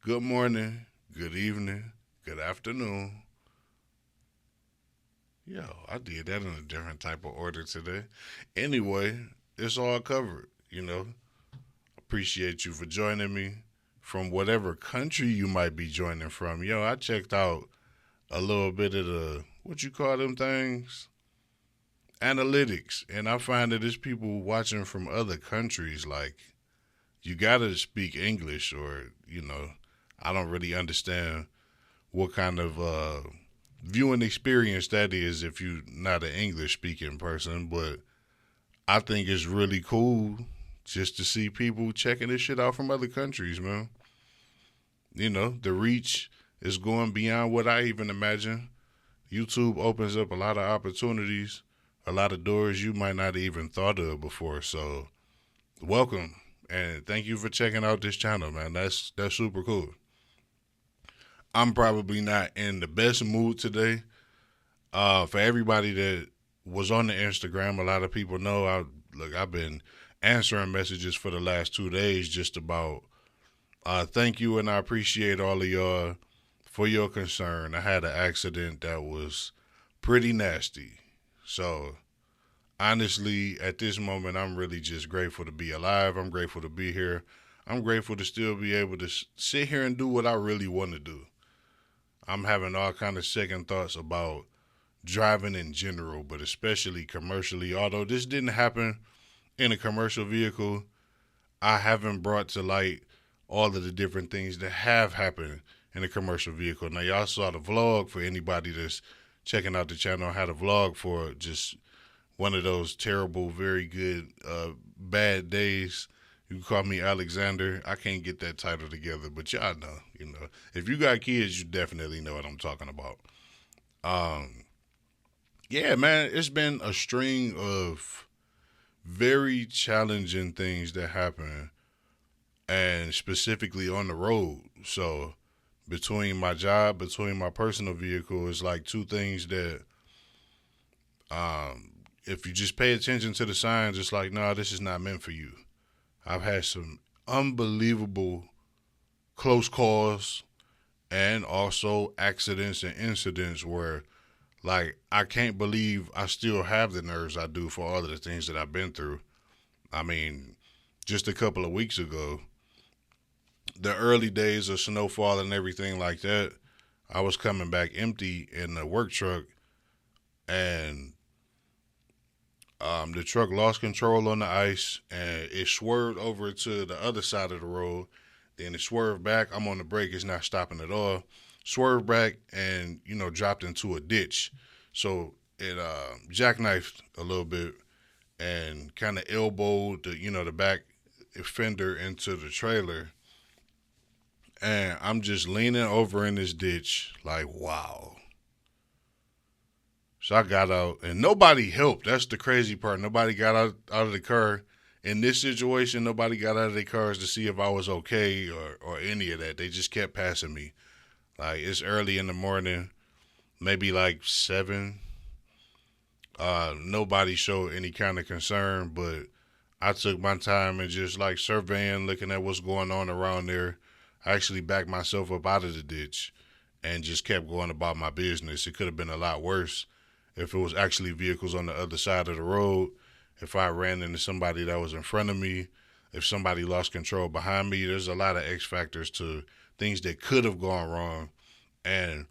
good morning, good evening, good afternoon. Yo, I did that in a different type of order today. Anyway, it's all covered. Appreciate you for joining me from whatever country you might be joining from. Yo, I checked out a little bit of the, what you call them things? Analytics. And I find that there's people watching from other countries. Like, you gotta speak English or I don't really understand what kind of viewing experience that is if you're not an English speaking person. But I think it's really cool just to see people checking this shit out from other countries, man. The reach is going beyond what I even imagine. YouTube opens up a lot of opportunities, a lot of doors you might not even thought of before. So welcome and thank you for checking out this channel, man. That's super cool. I'm probably not in the best mood today. For everybody that was on the Instagram, a lot of people know I've been answering messages for the last 2 days just about thank you and I appreciate all of y'all for your concern. I had an accident that was pretty nasty. So honestly, at this moment, I'm really just grateful to be alive. I'm grateful to be here. I'm grateful to still be able to sit here and do what I really want to do. I'm having all kind of second thoughts about driving in general, but especially commercially. Although this didn't happen in a commercial vehicle, I haven't brought to light all of the different things that have happened in a commercial vehicle. Now, y'all saw the vlog for anybody that's checking out the channel. I had a vlog for just one of those terrible, very good, bad days. You can call me Alexander. I can't get that title together, but y'all know. If you got kids, you definitely know what I'm talking about. Um, yeah, man, it's been a string of very challenging things that happen, and specifically on the road. So between my job, between my personal vehicle, it's like two things that, if you just pay attention to the signs, it's like, nah, this is not meant for you. I've had some unbelievable close calls and also accidents and incidents where, like, I can't believe I still have the nerves I do for all of the things that I've been through. I mean, just a couple of weeks ago, the early days of snowfall and everything like that, I was coming back empty in the work truck, and the truck lost control on the ice and it swerved over to the other side of the road. Then it swerved back. I'm on the brake. It's not stopping at all. Swerved back and, dropped into a ditch. So it jackknifed a little bit and kind of elbowed the back fender into the trailer. And I'm just leaning over in this ditch like, wow. So I got out, and nobody helped. That's the crazy part. Nobody got out of the car. In this situation, nobody got out of their cars to see if I was okay or any of that. They just kept passing me. Like, it's early in the morning, maybe like 7. Nobody showed any kind of concern, but I took my time and just like surveying, looking at what's going on around there. I actually backed myself up out of the ditch and just kept going about my business. It could have been a lot worse if it was actually vehicles on the other side of the road, if I ran into somebody that was in front of me, if somebody lost control behind me. There's a lot of X factors to things that could have gone wrong. And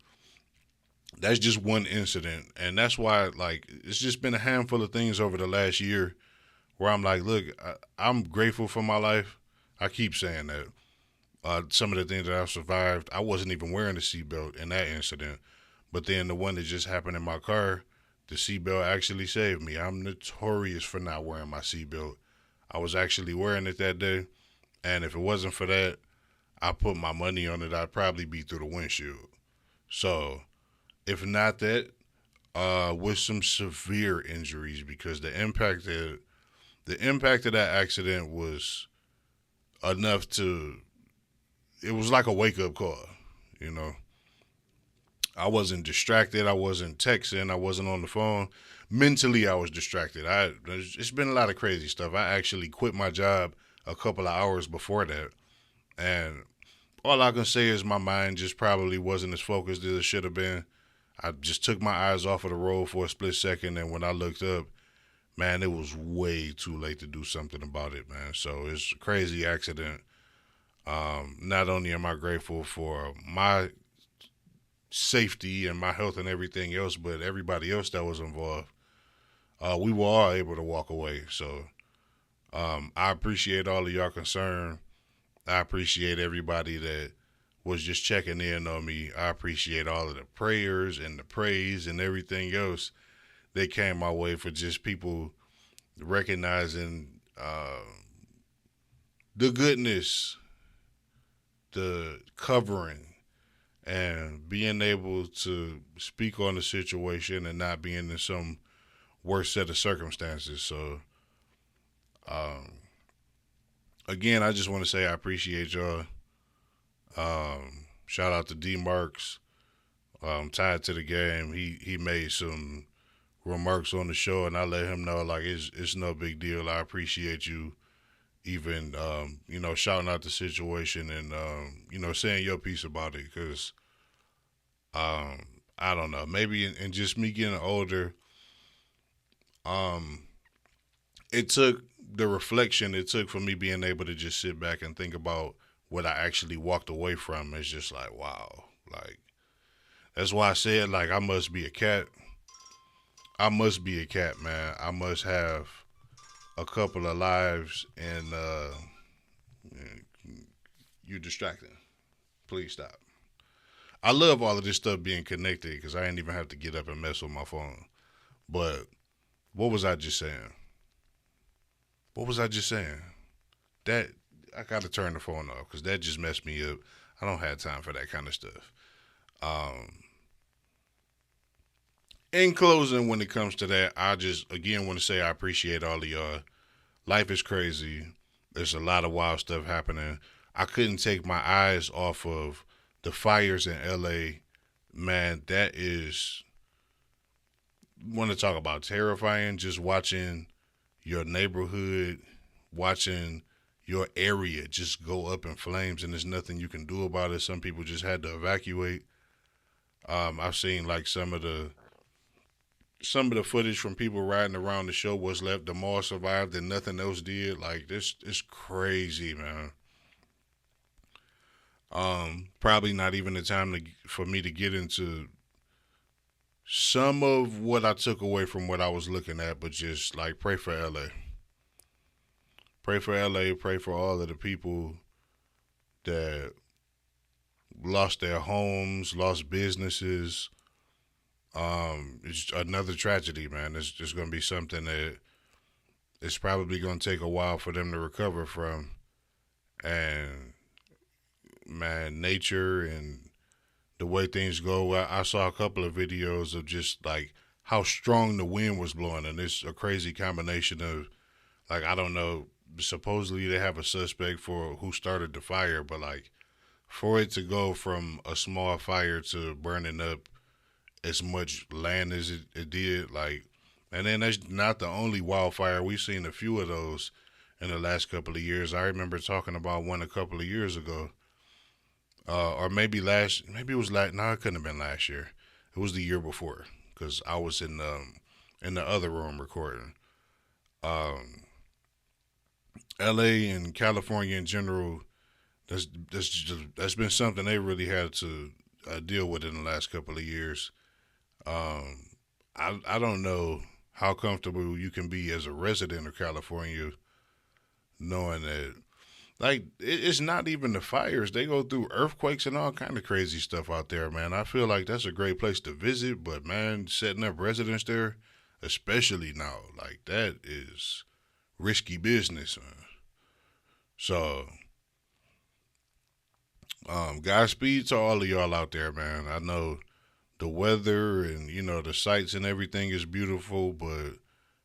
that's just one incident. And that's why, like, it's just been a handful of things over the last year where I'm like, look, I'm grateful for my life. I keep saying that. Some of the things that I've survived, I wasn't even wearing a seatbelt in that incident. But then the one that just happened in my car, the seatbelt actually saved me. I'm notorious for not wearing my seatbelt. I was actually wearing it that day, and if it wasn't for that, I put my money on it. I'd probably be through the windshield. So, if not that, with some severe injuries, because the impact of that accident was enough to. It was like a wake up call, you know. I wasn't distracted. I wasn't texting. I wasn't on the phone. Mentally, I was distracted. It's been a lot of crazy stuff. I actually quit my job a couple of hours before that, and all I can say is my mind just probably wasn't as focused as it should have been. I just took my eyes off of the road for a split second, and when I looked up, man, it was way too late to do something about it, man. So it's a crazy accident. Not only am I grateful for my safety and my health and everything else, but everybody else that was involved, we were all able to walk away. So I appreciate all of y'all concern. I appreciate everybody that was just checking in on me. I appreciate all of the prayers and the praise and everything else that came my way for just people recognizing the goodness, the covering, and being able to speak on the situation and not being in some worse set of circumstances. So, um, again, I just want to say I appreciate y'all. Shout out to D Marks, tied to the game. He made some remarks on the show, and I let him know like it's no big deal. I appreciate you even shouting out the situation and saying your piece about it because I don't know, maybe in just me getting older, um, it took the reflection it took for me being able to just sit back and think about what I actually walked away from. It's just like wow, like that's why I said like I must be a cat. I must be a cat, man. I must have a couple of lives, and you're distracting. Please stop. I love all of this stuff being connected because I ain't even have to get up and mess with my phone. But what was I just saying? What was I just saying? That I got to turn the phone off because that just messed me up. I don't have time for that kind of stuff. Um, in closing, when it comes to that, I just again want to say I appreciate all of y'all. Life is crazy. There's a lot of wild stuff happening. I couldn't take my eyes off of the fires in LA. Man, that is want to talk about terrifying. Just watching your neighborhood, watching your area just go up in flames, and there's nothing you can do about it. Some people just had to evacuate. I've seen like some of the footage from people riding around the show was left. The mall survived and nothing else did. Like this, it's crazy, man. Probably not even the time for me to get into some of what I took away from what I was looking at, but just like pray for LA. Pray for LA. Pray for all of the people that lost their homes, lost businesses. It's another tragedy, man. It's just going to be something that it's probably going to take a while for them to recover from. And man, nature and the way things go. I saw a couple of videos of just like how strong the wind was blowing, and it's a crazy combination of like I don't know. Supposedly they have a suspect for who started the fire, but like for it to go from a small fire to burning up as much land as it did, like, and then that's not the only wildfire. We've seen a few of those in the last couple of years. I remember talking about one a couple of years ago, or maybe it was last. No, it couldn't have been last year. It was the year before because I was in the other room recording. Um, L.A. and California in general, that's been something they really had to deal with in the last couple of years. Um, I don't know how comfortable you can be as a resident of California knowing that like it's not even the fires. They go through earthquakes and all kind of crazy stuff out there, man. I feel like that's a great place to visit, but man, setting up residence there, especially now, like that is risky business, man. So, Godspeed to all of y'all out there, man. I know the weather and the sights and everything is beautiful, but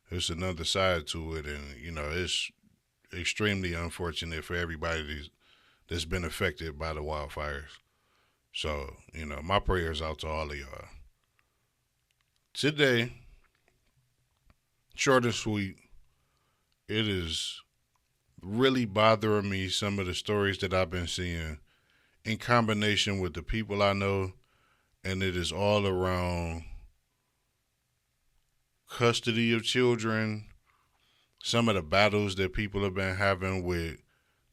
there's another side to it, and it's extremely unfortunate for everybody that's been affected by the wildfires. So my prayers out to all of y'all. Today, short and sweet, it is really bothering me some of the stories that I've been seeing in combination with the people I know, and it is all around custody of children, some of the battles that people have been having with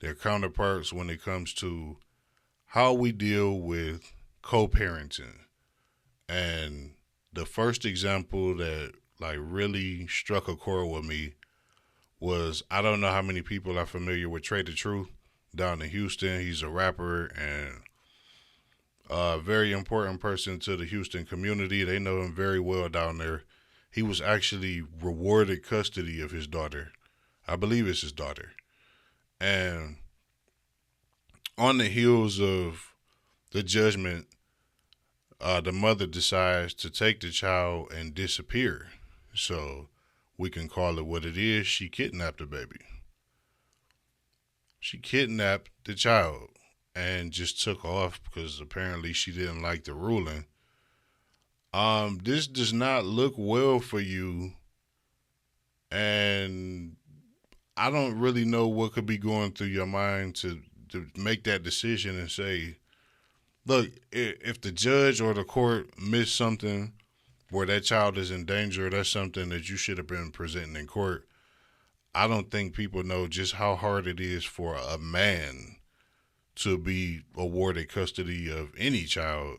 their counterparts when it comes to how we deal with co-parenting. And the first example that like really struck a chord with me was, I don't know how many people are familiar with Trae the Truth down in Houston. He's a rapper and a very important person to the Houston community. They know him very well down there. He was actually rewarded custody of his daughter. I believe it's his daughter. And on the heels of the judgment, the mother decides to take the child and disappear. So we can call it what it is. She kidnapped the baby. She kidnapped the child and just took off because apparently she didn't like the ruling. This does not look well for you, and I don't really know what could be going through your mind to make that decision and say, look, if the judge or the court missed something where that child is in danger, that's something that you should have been presenting in court. I don't think people know just how hard it is for a man to be awarded custody of any child.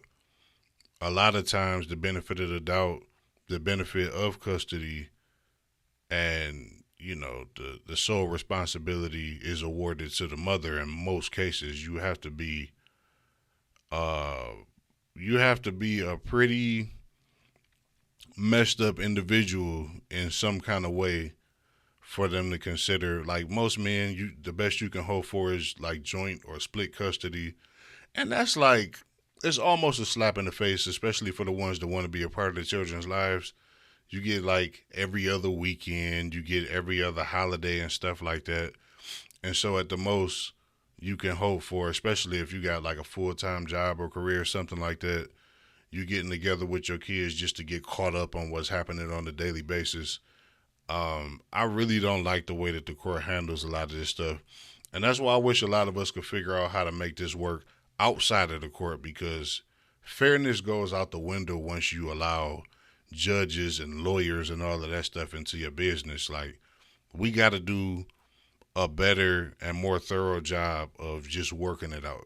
A lot of times, the benefit of the doubt, the benefit of custody, and the sole responsibility is awarded to the mother. In most cases, uh, you have to be a pretty messed up individual in some kind of way for them to consider. Like most men, the best you can hope for is like joint or split custody, and that's like, it's almost a slap in the face, especially for the ones that want to be a part of the children's lives. You get like every other weekend, you get every other holiday and stuff like that. And so at the most you can hope for, especially if you got like a full-time job or career or something like that, you getting together with your kids just to get caught up on what's happening on a daily basis. I really don't like the way that the court handles a lot of this stuff. And that's why I wish a lot of us could figure out how to make this work outside of the court, because fairness goes out the window once you allow judges and lawyers and all of that stuff into your business. Like, we got to do a better and more thorough job of just working it out.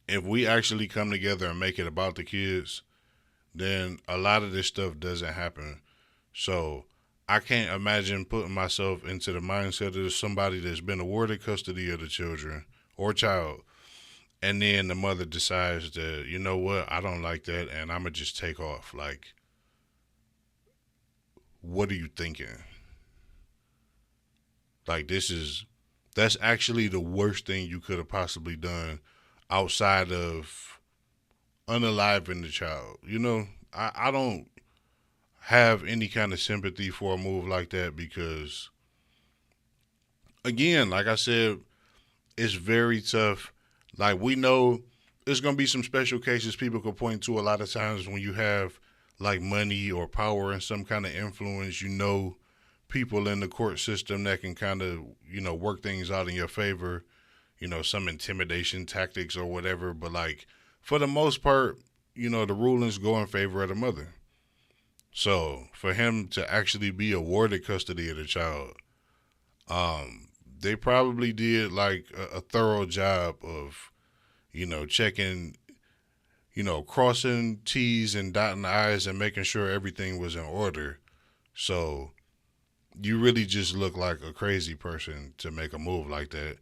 If we actually come together and make it about the kids, then a lot of this stuff doesn't happen. So I can't imagine putting myself into the mindset of somebody that's been awarded custody of the children or child, and then the mother decides that, you know what, I don't like that, and I'm gonna just take off. Like, what are you thinking? Like, that's actually the worst thing you could have possibly done outside of unaliving the child. I don't have any kind of sympathy for a move like that because, again, like I said, it's very tough. Like, we know there's going to be some special cases people could point to a lot of times when you have like money or power and some kind of influence. People in the court system that can kind of, work things out in your favor, some intimidation tactics or whatever. But like, for the most part, the rulings go in favor of the mother. So for him to actually be awarded custody of the child, they probably did like a thorough job of, checking, crossing T's and dotting I's and making sure everything was in order. So you really just look like a crazy person to make a move like that.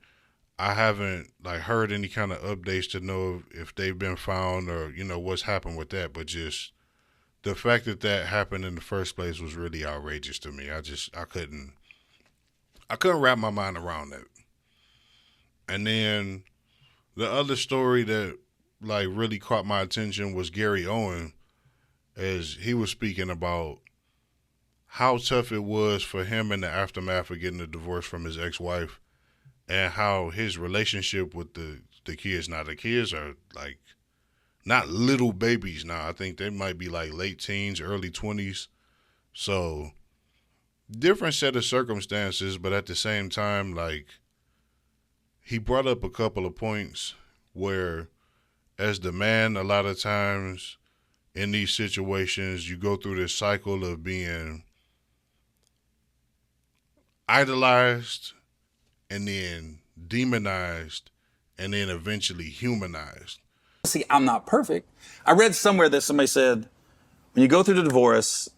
I haven't like heard any kind of updates to know if they've been found or what's happened with that, but just the fact that that happened in the first place was really outrageous to me. I couldn't wrap my mind around that. And then the other story that like really caught my attention was Gary Owen, as he was speaking about how tough it was for him in the aftermath of getting a divorce from his ex-wife, and how his relationship with the kids, now the kids are like not little babies now. I think they might be like late teens, early 20s. So different set of circumstances, but at the same time, like, he brought up a couple of points where, as the man, a lot of times in these situations, you go through this cycle of being idolized and then demonized and then eventually humanized. See, I'm not perfect. I read somewhere that somebody said when you go through the divorce,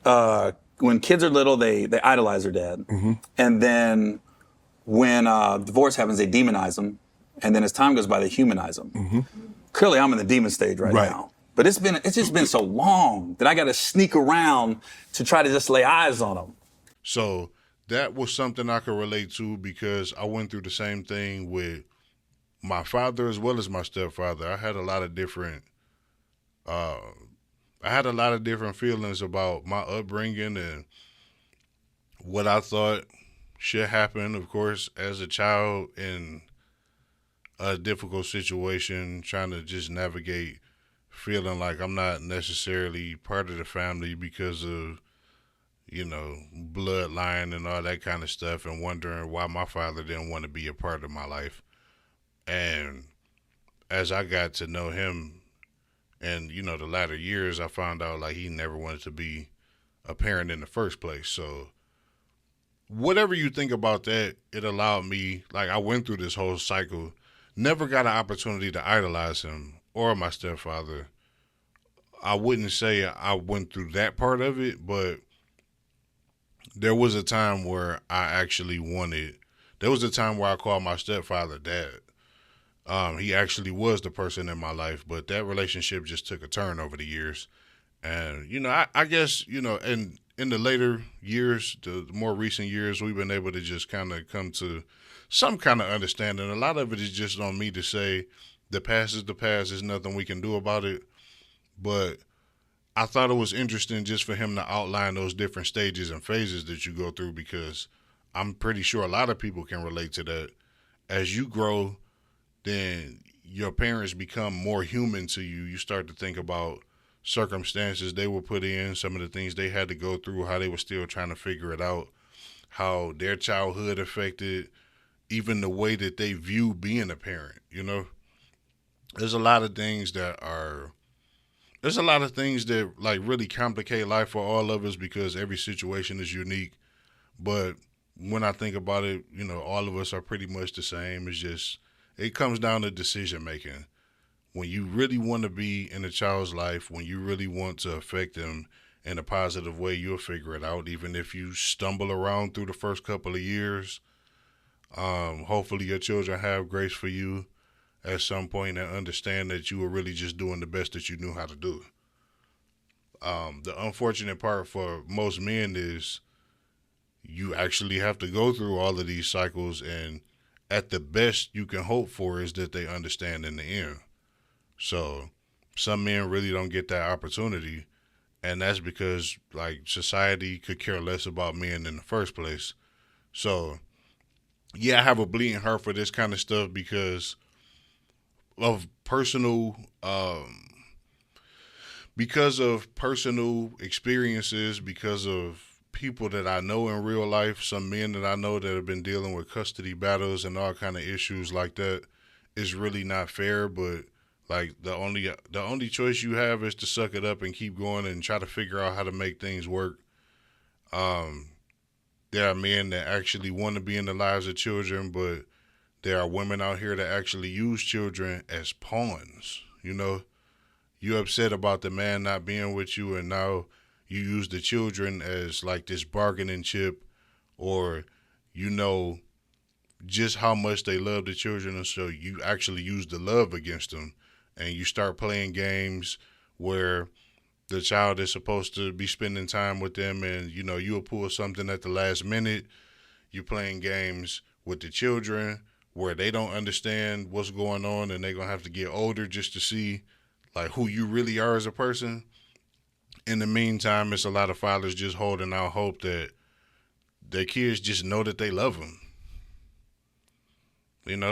when kids are little, they idolize their dad. And then when divorce happens, they demonize them. And then as time goes by, they humanize them. Clearly, I'm in the demon stage right now. But it's just been so long that I got to sneak around to try to just lay eyes on them. So that was something I could relate to because I went through the same thing with my father as well as my stepfather. I had a lot of different feelings about my upbringing and what I thought should happen, of course, as a child in a difficult situation, trying to just navigate feeling like I'm not necessarily part of the family because of, bloodline and all that kind of stuff, and wondering why my father didn't want to be a part of my life. And as I got to know him and, the latter years, I found out like he never wanted to be a parent in the first place. So whatever you think about that, it allowed me, like I went through this whole cycle, never got an opportunity to idolize him or my stepfather. I wouldn't say I went through that part of it, but there was a time where there was a time where I called my stepfather dad. He actually was the person in my life, but that relationship just took a turn over the years. And, I guess, and in the later years, the more recent years, we've been able to just kind of come to some kind of understanding. A lot of it is just on me to say the past is the past. There's nothing we can do about it. But I thought it was interesting just for him to outline those different stages and phases that you go through, because I'm pretty sure a lot of people can relate to that. As you grow, then your parents become more human to you. You start to think about circumstances they were put in, some of the things they had to go through, how they were still trying to figure it out, how their childhood affected even the way that they view being a parent. There's a lot of things that like really complicate life for all of us because every situation is unique. But when I think about it, all of us are pretty much the same. It comes down to decision making. When you really want to be in a child's life, when you really want to affect them in a positive way, you'll figure it out. Even if you stumble around through the first couple of years, hopefully your children have grace for you at some point and understand that you were really just doing the best that you knew how to do. The unfortunate part for most men is you actually have to go through all of these cycles, and at the best you can hope for is that they understand in the end. So some men really don't get that opportunity, and that's because like society could care less about men in the first place. So yeah, I have a bleeding heart for this kind of stuff because of personal experiences, because of people that I know in real life, some men that I know that have been dealing with custody battles and all kind of issues like that. Is really not fair, but like the only choice you have is to suck it up and keep going and try to figure out how to make things work. There are men that actually want to be in the lives of children, but there are women out here that actually use children as pawns. You upset about the man not being with you, and now you use the children as like this bargaining chip, or just how much they love the children, and so you actually use the love against them, and you start playing games where the child is supposed to be spending time with them, and you'll pull something at the last minute. You're playing games with the children where they don't understand what's going on, and they're gonna have to get older just to see like who you really are as a person. In the meantime, it's a lot of fathers just holding out hope that their kids just know that they love them.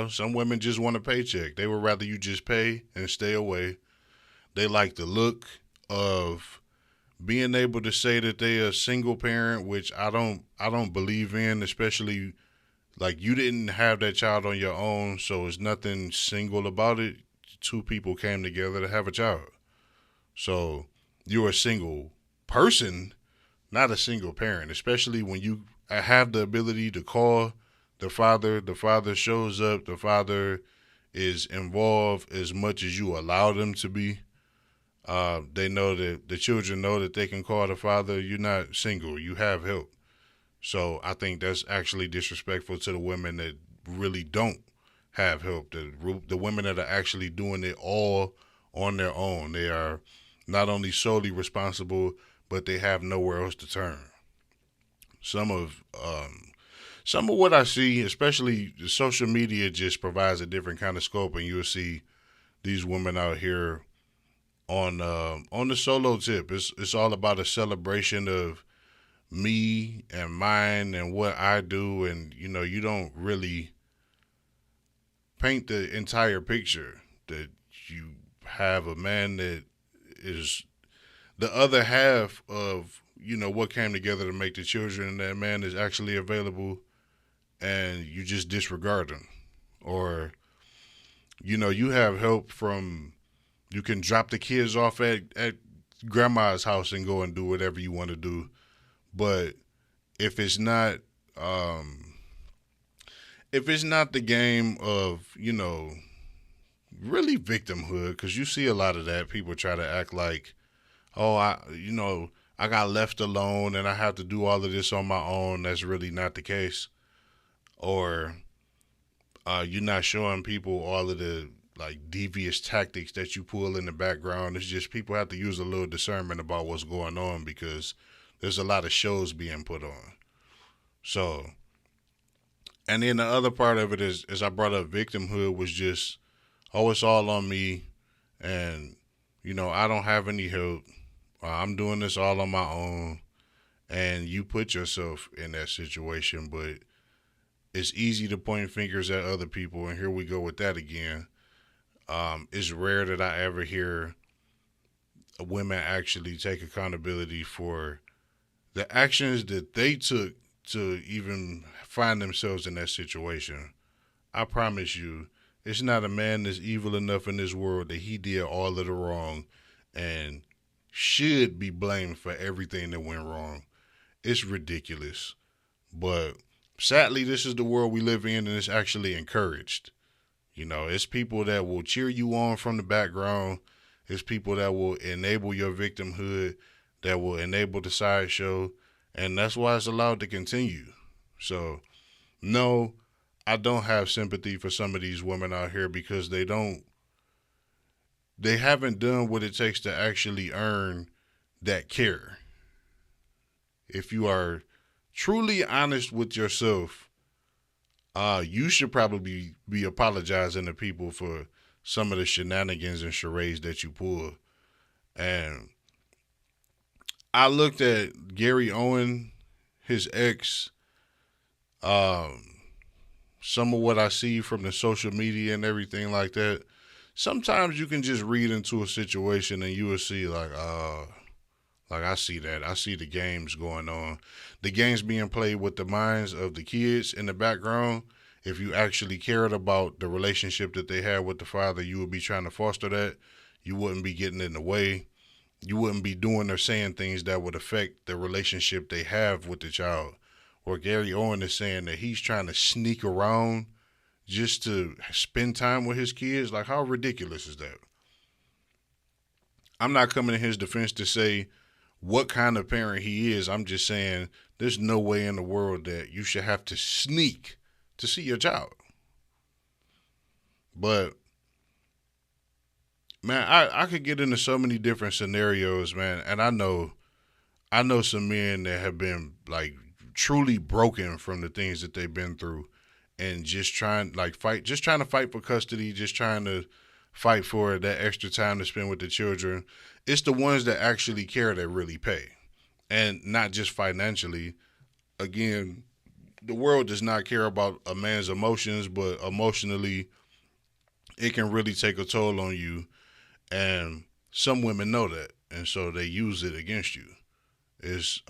Some women just want a paycheck. They would rather you just pay and stay away. They like the look of being able to say that they are a single parent, which I don't believe in, especially Like, you didn't have that child on your own, so it's nothing single about it. Two people came together to have a child. So you're a single person, not a single parent, especially when you have the ability to call the father shows up, the father is involved as much as you allow them to be. They know that the children know that they can call the father. You're not single, you have help. So I think that's actually disrespectful to the women that really don't have help. The women that are actually doing it all on their own. They are not only solely responsible, but they have nowhere else to turn. Some of some of what I see, especially the social media, just provides a different kind of scope, and you'll see these women out here on the solo tip. It's all about a celebration of me and mine and what I do, and you don't really paint the entire picture that you have a man that is the other half of what came together to make the children, and that man is actually available, and you just disregard him. Or you have help from, you can drop the kids off at grandma's house and go and do whatever you want to do. But if it's not um if it's not the game of really victimhood, because you see a lot of that, people try to act like, oh, I got left alone and I have to do all of this on my own. That's really not the case. Or you're not showing people all of the like devious tactics that you pull in the background. It's just people have to use a little discernment about what's going on, because there's a lot of shows being put on. So, and then the other part of it is, as I brought up, victimhood was just, oh, it's all on me, and I don't have any help. I'm doing this all on my own, and you put yourself in that situation. But it's easy to point fingers at other people, and here we go with that again. It's rare that I ever hear women actually take accountability for the actions that they took to even find themselves in that situation. I promise you, it's not a man that's evil enough in this world that he did all of the wrong and should be blamed for everything that went wrong. It's ridiculous. But sadly, this is the world we live in, and it's actually encouraged. It's people that will cheer you on from the background. It's people that will enable your victimhood, that will enable the sideshow, and that's why it's allowed to continue. So, no, I don't have sympathy for some of these women out here, because they haven't done what it takes to actually earn that care. If you are truly honest with yourself, you should probably be apologizing to people for some of the shenanigans and charades that you pull. And I looked at Gary Owen, his ex, um, some of what I see from the social media and everything like that. Sometimes you can just read into a situation and you will see like I see that. I see the games going on. The games being played with the minds of the kids in the background. If you actually cared about the relationship that they had with the father, you would be trying to foster that. You wouldn't be getting in the way. You wouldn't be doing or saying things that would affect the relationship they have with the child. Or Gary Owen is saying that he's trying to sneak around just to spend time with his kids. Like, how ridiculous is that? I'm not coming in his defense to say what kind of parent he is. I'm just saying there's no way in the world that you should have to sneak to see your child. But man, I could get into so many different scenarios, man, and I know some men that have been like truly broken from the things that they've been through, and just trying like fight, just trying to fight for custody, just trying to fight for that extra time to spend with the children. It's the ones that actually care that really pay, and not just financially. Again, the world does not care about a man's emotions, but emotionally, it can really take a toll on you. And some women know that, and so they use it against you. It's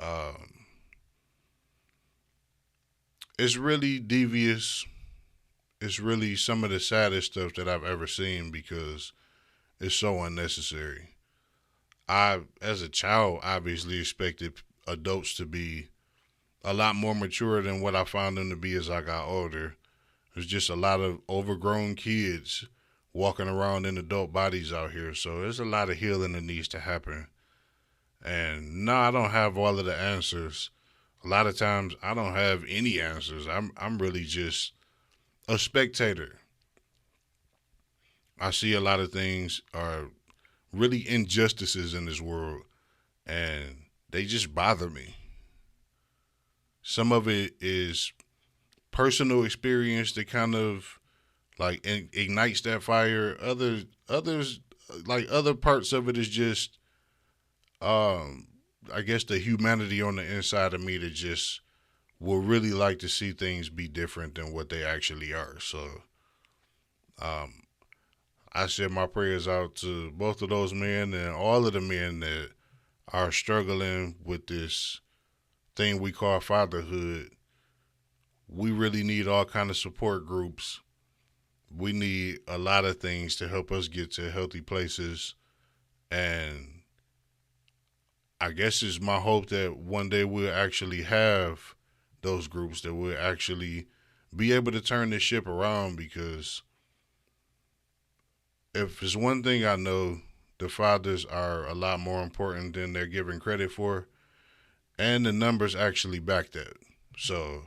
it's really devious. It's really some of the saddest stuff that I've ever seen because it's so unnecessary. I, as a child, obviously expected adults to be a lot more mature than what I found them to be as I got older. There's just a lot of overgrown kids walking around in adult bodies out here. So there's a lot of healing that needs to happen. And no, I don't have all of the answers. A lot of times I don't have any answers. I'm really just a spectator. I see a lot of things are really injustices in this world and they just bother me. Some of it is personal experience that kind of like ignites that fire. Others like other parts of it is just um I guess the humanity on the inside of me that just would really like to see things be different than what they actually are. So um I send my prayers out to both of those men and all of the men that are struggling with this thing we call fatherhood. We really need all kind of support groups. We need a lot of things to help us get to healthy places. And I guess it's my hope that one day we'll actually have those groups that will actually be able to turn this ship around because if there's one thing I know, the fathers are a lot more important than they're given credit for, and the numbers actually back that. So,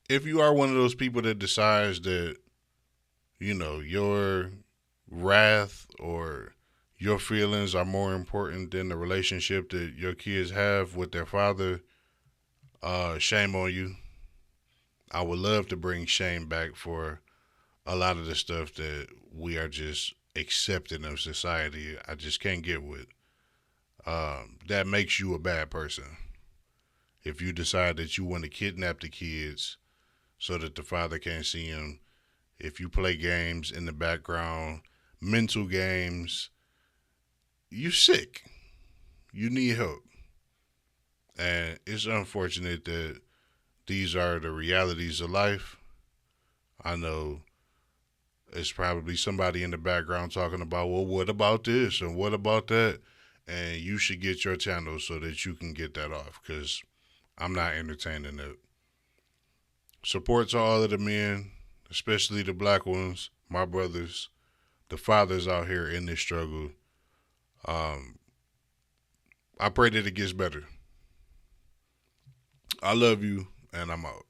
if you are one of those people that decides that, your wrath or your feelings are more important than the relationship that your kids have with their father, shame on you. I would love to bring shame back for a lot of the stuff that we are just accepting of society. I just can't get with. That makes you a bad person. If you decide that you want to kidnap the kids so that the father can't see them, if you play games in the background, mental games, you sick. You need help. And it's unfortunate that these are the realities of life. I know it's probably somebody in the background talking about, well, what about this and what about that? And you should get your channel so that you can get that off because I'm not entertaining it. Support to all of the men, especially the black ones, my brothers, the fathers out here in this struggle. Um, I pray that it gets better. I love you, and I'm out.